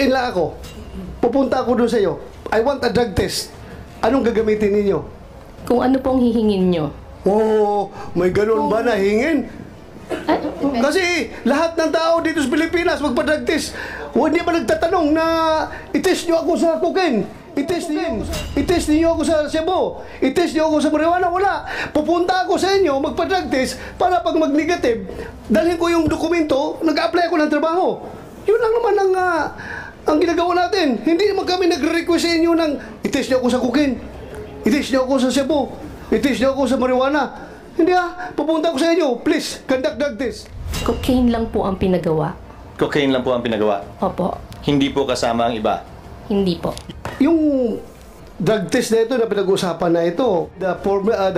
walk-in lang ako. Pupunta ako doon sa iyo. I want a drug test. Anong gagamitin ninyo? Kung ano pong hihingin nyo. Oh, may ganun ba na hingin? Kasi lahat ng tao dito sa Pilipinas magpa-drug test. Hindi pa nagtatanong na i-test nyo ako sa cocaine. I-test niyo ako sa Cebu. I-test niyo ako sa marijuana. Wala. Pupunta ako sa inyo, magpa-drug test para pag mag-negative, dalhin ko yung dokumento, nag-apply ako ng trabaho. Yun lang naman ang ginagawa natin. Hindi naman kami nagre-request sa inyo ng i-test niyo ako sa cocaine. I-test niyo ako sa Cebu. I-test niyo ako sa marijuana. Hindi pupunta ako sa inyo. Please, conduct drug test. Cocaine lang po ang pinagawa. Cocaine lang po ang pinagawa? Opo. Hindi po kasama ang iba? Hindi po. Yung drug test na ito na pinag-uusapan na ito, the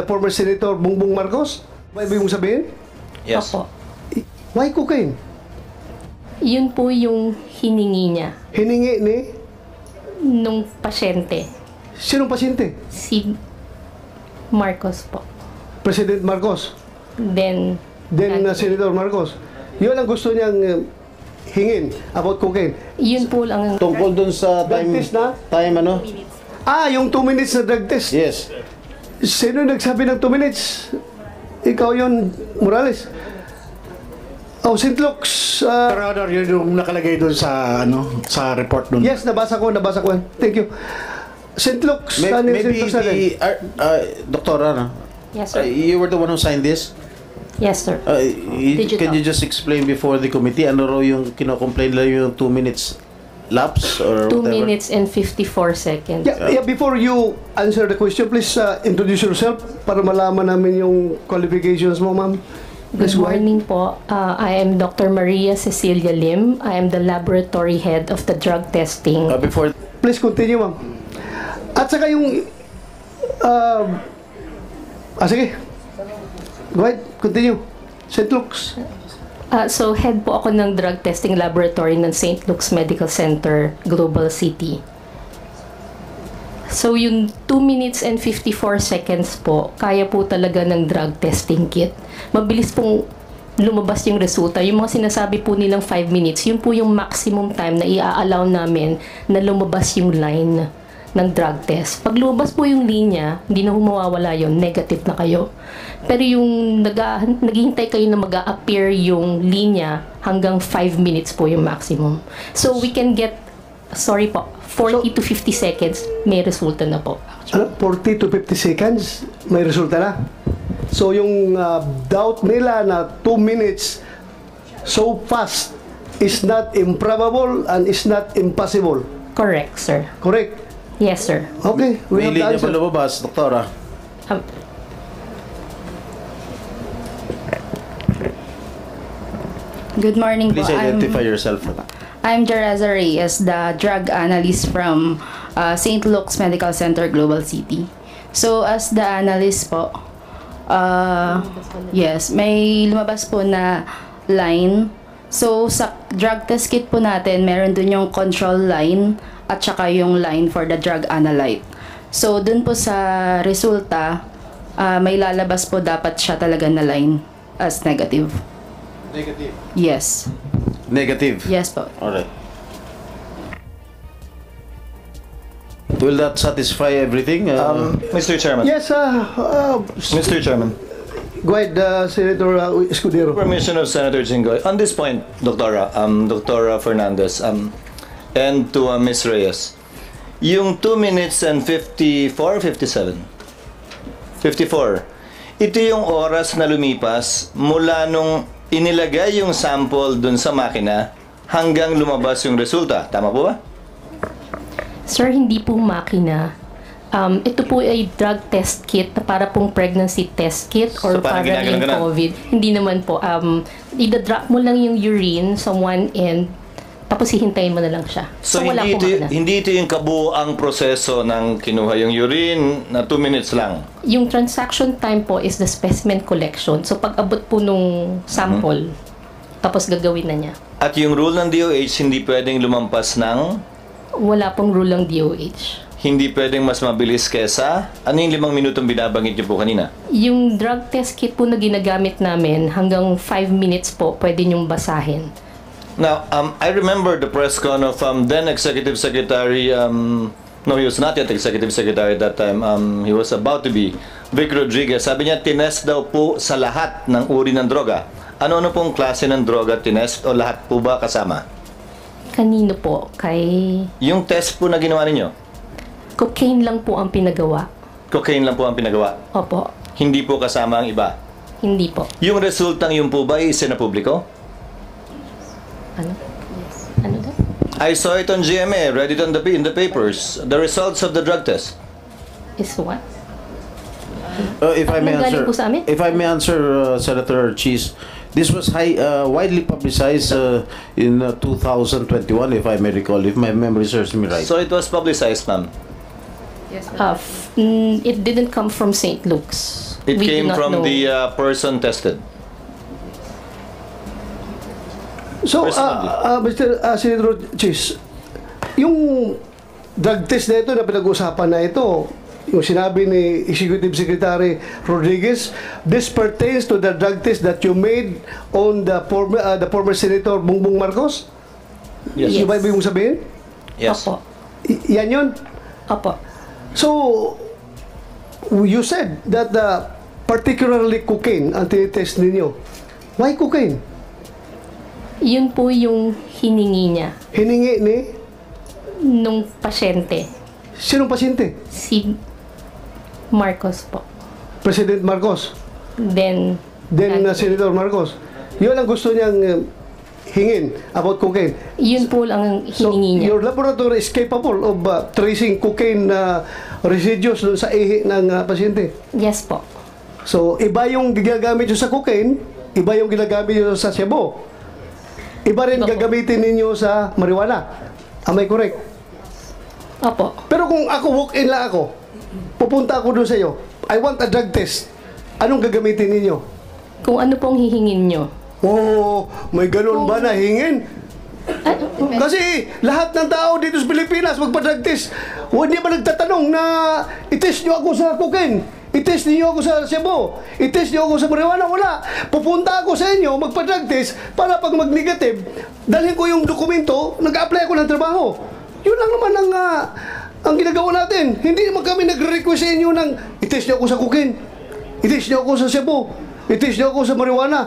former Senator Bongbong Marcos, may ibig mong sabihin? Yes. Opo. Why cocaine? Yun po yung hiningi niya Hiningi ni? nung pasyente. Sinong pasyente? Si Marcos po. President Marcos. Then Senator Marcos. Yun ang gusto niyang hingin about cocaine. yun po lang ang... Tungkol dun sa Drug time, test na? time ano? Yung 2 minutes na drug test. Yes. Sino nagsabi ng 2 minutes? Ikaw yun, Morales. Oh, St. Luke's. Your Honor, yun yung nakalagay doon sa sa report doon. Yes, nabasa ko. Thank you. St. Luke's. Maybe the Doktora, no? Yes, sir. You were the one who signed this? Yes, sir. Digital. Can you just explain before the committee ano raw yung kino-complain lang yung 2 minutes lapse or 2 whatever? minutes and 54 seconds. Yeah, before you answer the question, please introduce yourself para malaman namin yung qualifications mo, ma'am. Good morning po. I am Dr. Maria Cecilia Lim. I am the laboratory head of the drug testing. Before Please continue, ma'am. At saka yung... sige. Go ahead, continue. St. Luke's. So, head po ako ng drug testing laboratory ng St. Luke's Medical Center, Global City. So, yung 2 minutes and 54 seconds po, kaya po talaga ng drug testing kit. Mabilis pong lumabas yung resulta. Yung mga sinasabi po nilang 5 minutes, yun po yung maximum time na i-allow namin na lumabas yung line ng drug test. Pag lumabas po yung linya, hindi na mawawala yun, negative na kayo. Pero yung naghihintay kayo na mag-a-appear yung linya, hanggang 5 minutes po yung maximum. So we can get, 40 to 50 seconds, may resulta na po. 40 to 50 seconds, may resulta na. So yung doubt nila na 2 minutes so fast is not improbable and is not impossible. Correct, sir. Correct? Yes, sir. Okay, we may have the linya ba answer. lumabas, Doktora? Good morning Please po. identify yourself. I'm Jereza Reyes, the drug analyst from St. Luke's Medical Center, Global City. So, as the analyst po, yes, may lumabas po na line. So, sa drug test kit po natin, meron dun yung control line at saka yung line for the drug analyte. So, dun po sa resulta, may lalabas po dapat siya talaga na line as negative. Negative. Yes. Negative. Yes po. Alright. Will that satisfy everything? Mr. Chairman. Yes, Mr. Chairman. go ahead, Senator Escudero. Permission of Senator Jinggoy. On this point, Dr. Fernandez, and to Ms. Reyes, yung 2 minutes and 54, 57? 54. Ito yung oras na lumipas mula nung inilagay yung sample dun sa makina hanggang lumabas yung resulta. Tama po ba? Sir, hindi po makina. Ito po ay drug test kit na para pong pregnancy test kit or So, parang para yung ginaganon-ganon? COVID. Hindi naman po. Ida-drop mo lang yung urine sa one end, tapos hihintayin mo na lang siya. So, wala po makina. hindi ito yung kabuang proseso ng kinuha yung urine na 2 minutes lang. Yung transaction time po is the specimen collection. So, pag abot po nung sample, tapos gagawin na niya. At yung rule ng DOH, hindi pwedeng lumampas ng, Wala pong rule ng DOH. hindi pwedeng mas mabilis kesa, ano yung 5 minutong binabanggit niyo po kanina? Yung drug test kit po na ginagamit namin, hanggang 5 minutes po, pwede niyong basahin. Now, I remember the press con of then Executive Secretary, no, he was not yet Executive Secretary at that time. He was about to be, Vic Rodriguez. Sabi niya, tinest daw po sa lahat ng uri ng droga. Ano-ano pong klase ng droga tinest o lahat po ba kasama? Kanino po? Kay Yung test po na ginawa ninyo, cocaine lang po ang pinagawa. cocaine lang po ang pinagawa. Opo. Hindi po kasama ang iba. Hindi po. Yung resultang yun po ba isinapubliko? Ano? Ano daw? I saw it on GMA, read it on in the papers. The results of the drug test. Is what? If I may Anong galing answer, po sa amin? if I may answer, Senator Cheese, this was widely publicized in 2021, if I may recall, if my memory serves me right. So it was publicized, ma'am. It didn't come from St. Luke's. It We do came not from know. the person tested. So, Personally. Mr. Senator Chis, yung drug test na ito na pinag-usapan na ito, yung sinabi ni Executive Secretary Rodriguez, this pertains to the drug test that you made on the former Senator Bongbong Marcos? Yes. Yung ba ibig mong sabihin? Yes. Opo. Yan yun? Opo. So, you said that particularly cocaine ang tinitest ninyo. Why cocaine? Yun po yung hiningi niya Hiningi ni nung pasyente. sinong pasyente? Si Marcos po. President Marcos. Then Senator Marcos. Yun ang gusto niyang hingin about cocaine. yun po lang ang So, hiningi niya. your laboratory is capable of tracing cocaine residues doon sa ihi ng pasyente. Yes po. So, iba yung ginagamit nyo sa cocaine, iba yung ginagamit nyo sa shabu. Iba rin Opo. gagamitin ninyo sa marijuana. Am I correct? Opo. Pero kung ako, walk-in lang ako, pupunta ako doon sa iyo, I want a drug test. Anong gagamitin ninyo? Kung ano pong hihingin nyo. Oh, may ganun ba na hingin? Kasi lahat ng tao dito sa Pilipinas magpa-drug test. Hindi ba nagtatanong na i-test nyo ako sa cocaine? I-test niyo ako sa shabu? I-test niyo ako sa marijuana? Wala. Pupunta ako sa inyo, magpa-drug test para pag mag-negative, dalhin ko yung dokumento, nag-apply ako ng trabaho. Yun lang naman ang ginagawa natin. Hindi naman kami nagre-request sa inyo ng i-test niyo ako sa cocaine. I-test niyo ako sa shabu. I-test niyo ako sa marijuana.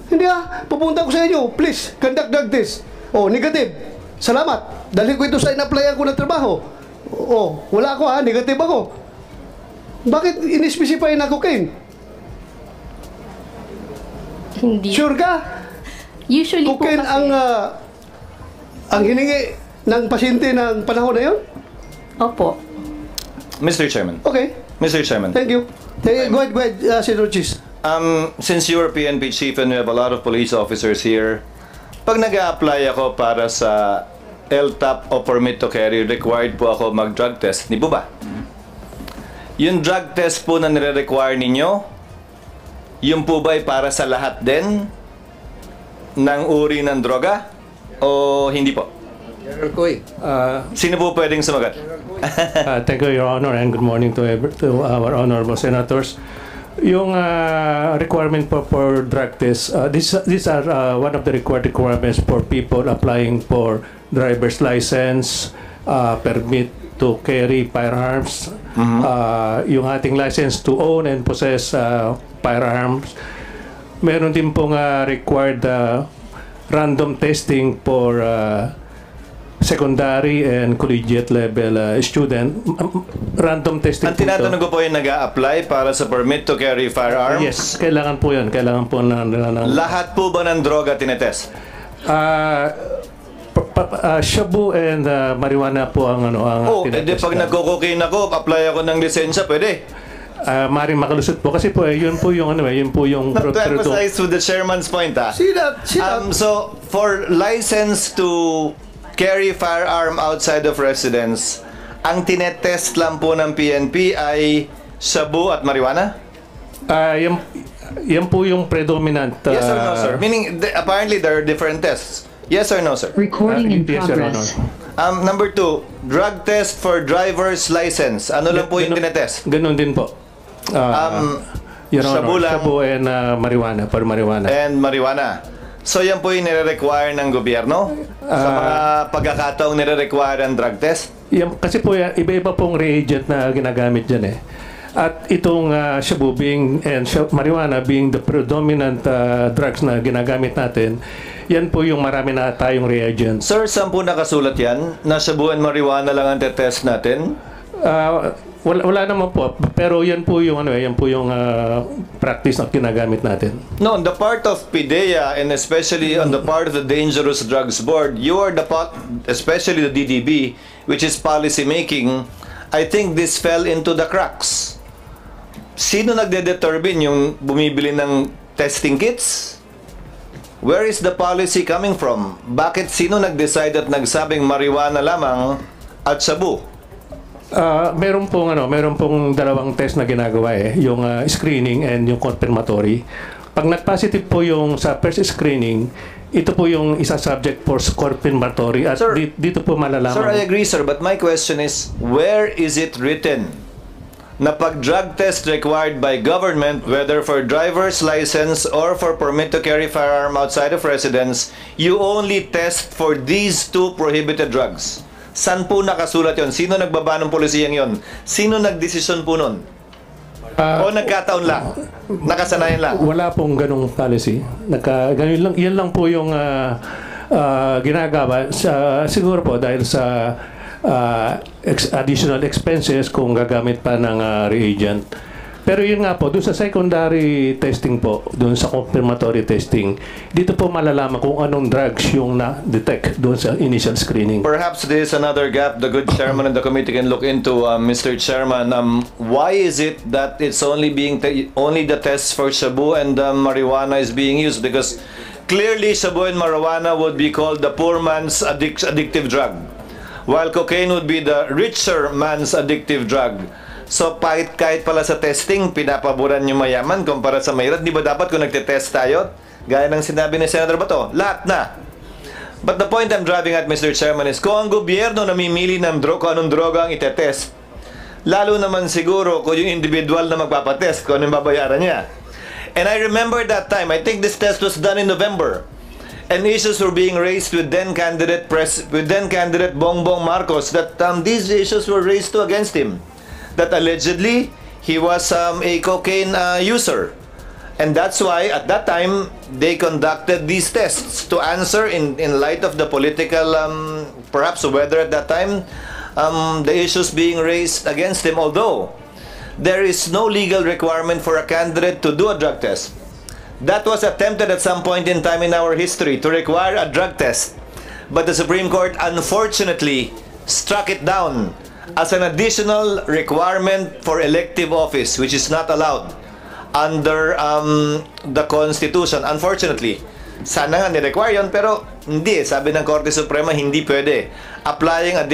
Hindi pupunta ako sa inyo, please, conduct drug test. Oh, negative. Salamat. Dahil ko ito sa in-apply ko ng trabaho. Oh, wala ako negative ako. Bakit in-specify na cocaine? Hindi. Sure ka? Usually Cocaine po kasi, ang hiningi ng pasyente ng panahon na yun? Opo. Mr. Chairman. Okay, Mr. Chairman. thank you. Go ahead, Senator Chis. Since you are PNP chief and we have a lot of police officers here, pag nag-a-apply ako para sa LTAP o permit to carry, required po ako mag-drug test. Di po ba? Yung drug test po na nire-require ninyo, yung po ba ay para sa lahat din ng uri ng droga? O hindi po? Sino po pwedeng sumagot? Thank you, Your Honor, and good morning to our honorable senators. Yung requirement for drug test, these are one of the requirements for people applying for driver's license, permit to carry firearms, yung ating license to own and possess firearms. Meron din pong required random testing for secondary and collegiate level student. Random testing Ang tinatanong ko po yung nag-a-apply para sa permit to carry firearms. Yes, kailangan po yun. Kailangan po na Lahat po ba ng droga tinetest? shabu and marijuana po ang Edi pag nagko-cocaine ako, apply ako ng lisensya, pwede. maring makalusot po kasi po yun po yung To emphasize to the chairman's point, See that? So, for license to carry firearm outside of residence, ang tinetest lang po ng PNP ay shabu at marijuana? yan po yung predominant. Yes or no, sir? Meaning, apparently there are different tests. Yes or no, sir? Recording in yes, Your progress. Honor. Number 2, drug test for driver's license. Ano lang po yung tinetest? Ganun din po. Your Honor, shabu lang. shabu and marijuana, for marijuana. And marijuana. So yan po yung nire-require ng gobyerno? Sa mga pagkakataong nire-require ang drug test? Kasi po yan, iba-iba pong reagent na ginagamit dyan eh. At itong shabu marijuana being the predominant drugs na ginagamit natin, yan po yung marami na tayong reagents. Sir, saan po nakasulat yan? Na shabu and marijuana lang ang test natin? Wala naman po, pero yan po yung practice na ginagamit natin. No, on the part of PIDEA and especially on the part of the Dangerous Drugs Board, you are the part, especially the DDB, which is policy making. I think this fell into the cracks. Sino nagde-determine yung bumibili ng testing kits? Where is the policy coming from? Bakit sino nag-decide at nagsabing marijuana lamang at shabu? Meron pong dalawang test na ginagawa yung screening and yung confirmatory. Pag nag-positive po yung sa first screening, ito po yung isa subject for confirmatory at Sir, dito po malalaman. Sir, I agree, sir, but my question is, where is it written na pag drug test required by government, whether for driver's license or for permit to carry firearm outside of residence, you only test for these two prohibited drugs? Saan po nakasulat yon? Sino nagbaba ng polisiyang yon? Sino nagdesisyon po nun? O nagkataon lang? Nakasanayan lang? Wala pong ganong policy. Ganun lang, yan lang po yung ginagawa siguro po dahil sa additional expenses kung gagamit pa ng reagent. Pero yun nga po, doon sa secondary testing po, doon sa confirmatory testing, dito po malalaman kung anong drugs yung na-detect doon sa initial screening. Perhaps there is another gap the good chairman of the committee can look into, Mr. Chairman. Why is it that it's only only the tests for shabu and marijuana is being used? Because clearly shabu and marijuana would be called the poor man's addictive drug, while cocaine would be the richer man's addictive drug. So, kahit pala sa testing, pinapaboran yung mayaman kumpara sa mahirap. Di ba dapat kung nagtitest tayo, gaya ng sinabi ni Senator Bato, lahat na. But the point I'm driving at, Mr. Chairman, is kung ang gobyerno namimili ng kung anong droga ang itetest, lalo naman siguro kung yung individual na magpapatest, kung anong babayaran niya. And I remember that time, I think this test was done in November, and issues were being raised with then candidate Bongbong Marcos that these issues were raised to against him. That allegedly he was a cocaine user, and that's why at that time they conducted these tests to answer in light of the political perhaps weather at that time, the issues being raised against him. Although there is no legal requirement for a candidate to do a drug test, that was attempted at some point in time in our history to require a drug test, but the Supreme Court unfortunately struck it down as an additional requirement for elective office, which is not allowed under the Constitution. Unfortunately, sana nga ni-require yun, pero hindi. Sabi ng Korte Suprema, hindi pwede. Applying a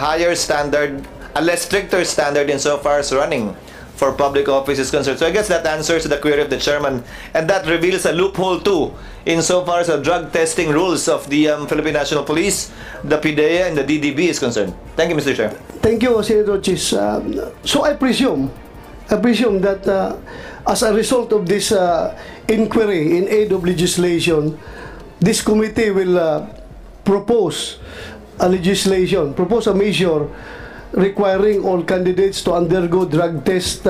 higher standard, a less stricter standard insofar as running for public office is concerned. So I guess that answers the query of the chairman, and that reveals a loophole too insofar as the drug testing rules of the Philippine National Police, the PIDEA, and the DDB is concerned. Thank you, Mr. Chair. Thank you, Senator Chis. So I presume that as a result of this inquiry in aid of legislation, this committee will propose a measure requiring all candidates to undergo drug test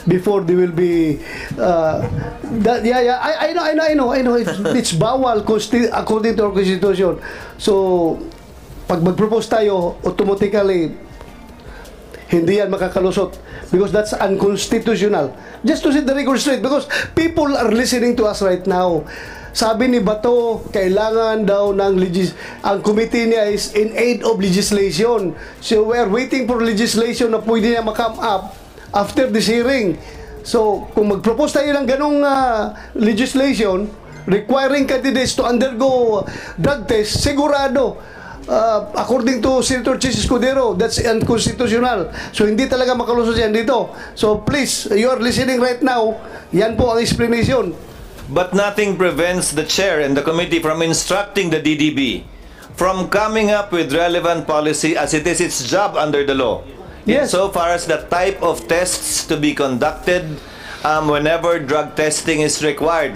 before they will be I know it's bawal according to our constitution. So pag mag-propose tayo, automatically hindi yan makakalusot because that's unconstitutional. Just to set the record straight, because people are listening to us right now. Sabi ni Bato, kailangan daw ng ang committee niya is in aid of legislation. So we are waiting for legislation na pwede niya ma-come up after this hearing. So kung mag-propose tayo ng ganong legislation requiring candidates to undergo drug test, sigurado according to Senator Chis Escudero, that's unconstitutional. So hindi talaga makalusot yan dito. So please, you are listening right now. Yan po ang explanation. But nothing prevents the chair and the committee from instructing the DDB from coming up with relevant policy as it is its job under the law. Yes. So far as the type of tests to be conducted whenever drug testing is required.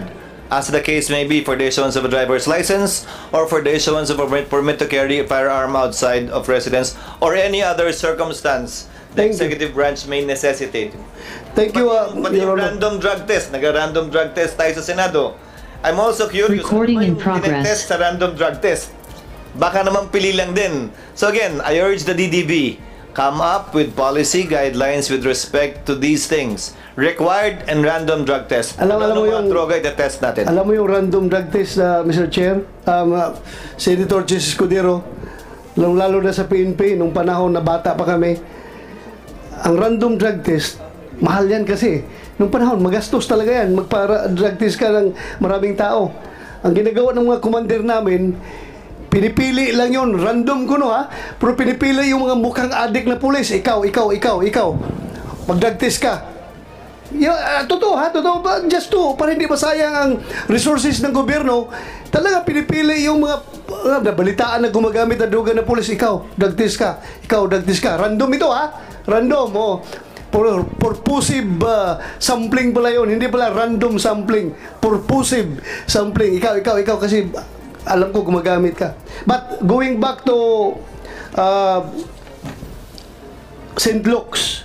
as the case may be, for the issuance of a driver's license or for the issuance of a permit to carry a firearm outside of residence or any other circumstance the Thank you. executive branch may necessitate. Thank you, Pati Your yung Honor. random drug test, nag-random drug test tayo sa Senado. I'm also curious, Recording in ano ba yung progress. tinetest sa random drug test? Baka naman pili lang din. So again, I urge the DDB, come up with policy guidelines with respect to these things. Required and random drug test. Alam mo mga yung- droga itetest natin? Alam mo yung random drug test, Mr. Chair, Senator Chis Escudero, lalo na sa PNP, nung panahon na bata pa kami, ang random drug test, mahal yan kasi. Nung panahon, magastos talaga yan. Magpa-drug test ka ng maraming tao. Ang ginagawa ng mga commander namin, pinipili lang yun. Random ko no ha. Pero pinipili yung mga mukhang adik na pulis. Ikaw. Mag-drug test ka. Totoo ha, totoo ba? Just to, para hindi masayang ang resources ng gobyerno, talaga pinipili yung mga nabalitaan na gumagamit na droga na pulis. Ikaw, drug test ka. Random ito ha. Random, oh. Purposive sampling pala yun. Hindi pala random sampling. Purposive sampling. Ikaw kasi alam ko gumagamit ka. But going back to St. Luke's,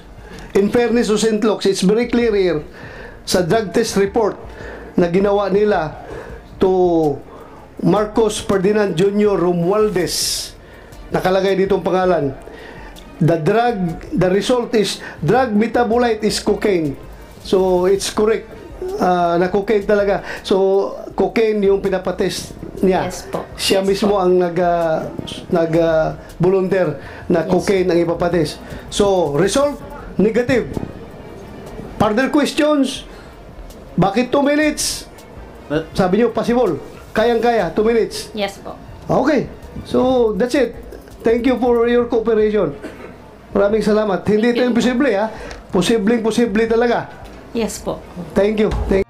in fairness to St. Luke's, it's very clear here sa drug test report na ginawa nila to Marcos Ferdinand Jr. Romualdez. Nakalagay dito ang pangalan. The result is drug metabolite is cocaine. So it's correct na cocaine talaga. So cocaine yung pinapatest niya. Yes po. Siya Yes mismo po. ang volunteer na cocaine ang ipapatest. So result negative. Further questions? Bakit 2 minutes? Sabi niyo possible. Kayang-kaya 2 minutes. Yes po. Okay. So that's it. Thank you for your cooperation. Maraming salamat. Hindi ito imposible ha. Posibleng-posible talaga. Yes po. Thank you.